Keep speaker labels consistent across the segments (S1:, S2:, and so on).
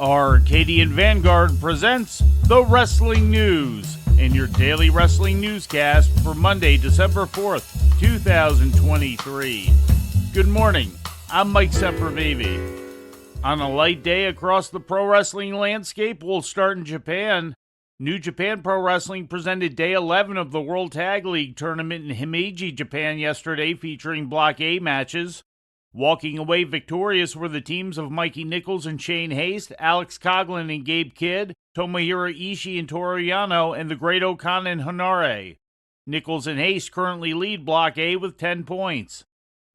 S1: Arcadian Vanguard presents The Wrestling News in your daily wrestling newscast for Monday, December 4th, 2023. Good morning, I'm Mike Sempervive. On a light day across the pro wrestling landscape, we'll start in Japan. New Japan Pro Wrestling presented Day 11 of the World Tag League tournament in Himeji, Japan yesterday, featuring Block A matches. Walking away victorious were the teams of Mikey Nichols and Shane Haste, Alex Coughlin and Gabe Kidd, Tomohiro Ishii and Toru Yano, and the Great Okan and Hanare. Nichols and Haste currently lead Block A with 10 points.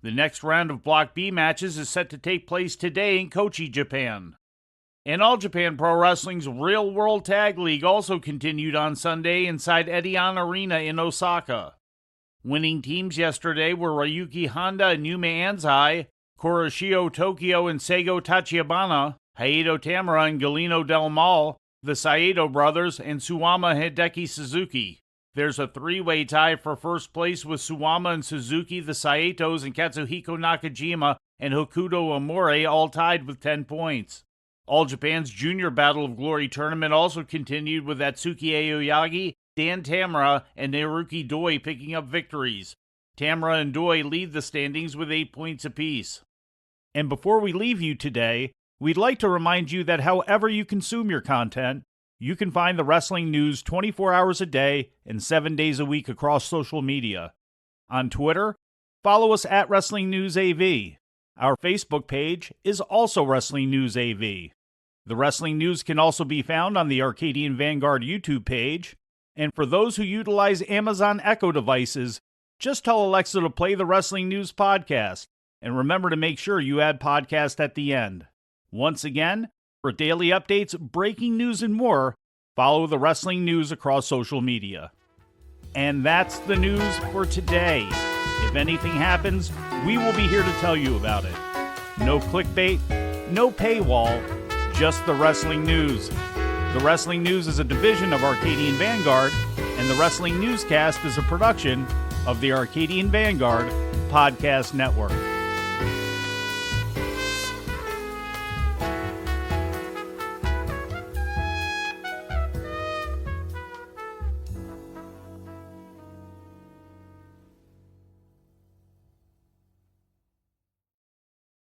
S1: The next round of Block B matches is set to take place today in Kochi, Japan. And All Japan Pro Wrestling's Real World Tag League also continued on Sunday inside Edion Arena in Osaka. Winning teams yesterday were Ryuki Honda and Yume Anzai, Kuroshio Tokyo and Seigo Tachibana, Hayato Tamura and Galeno Del Mal, the Saito brothers, and Suwama Hideki Suzuki. There's a three-way tie for first place with Suwama and Suzuki, the Saitos, and Katsuhiko Nakajima and Hokuto Amore all tied with 10 points. All Japan's Junior Battle of Glory tournament also continued with Atsuki Aoyagi, Dan Tamura, and Naruki Doi picking up victories. Tamura and Doi lead the standings with 8 points apiece. And before we leave you today, we'd like to remind you that however you consume your content, you can find the wrestling news 24 hours a day and 7 days a week across social media. On Twitter, follow us at Wrestling News AV. Our Facebook page is also Wrestling News AV. The Wrestling News can also be found on the Arcadian Vanguard YouTube page. And for those who utilize Amazon Echo devices, just tell Alexa to play the Wrestling News podcast. And remember to make sure you add podcast at the end. Once again, for daily updates, breaking news, and more, follow the Wrestling News across social media. And that's the news for today. If anything happens, we will be here to tell you about it. No clickbait, no paywall, just the Wrestling News. The Wrestling News is a division of Arcadian Vanguard, and the Wrestling Newscast is a production of the Arcadian Vanguard Podcast Network.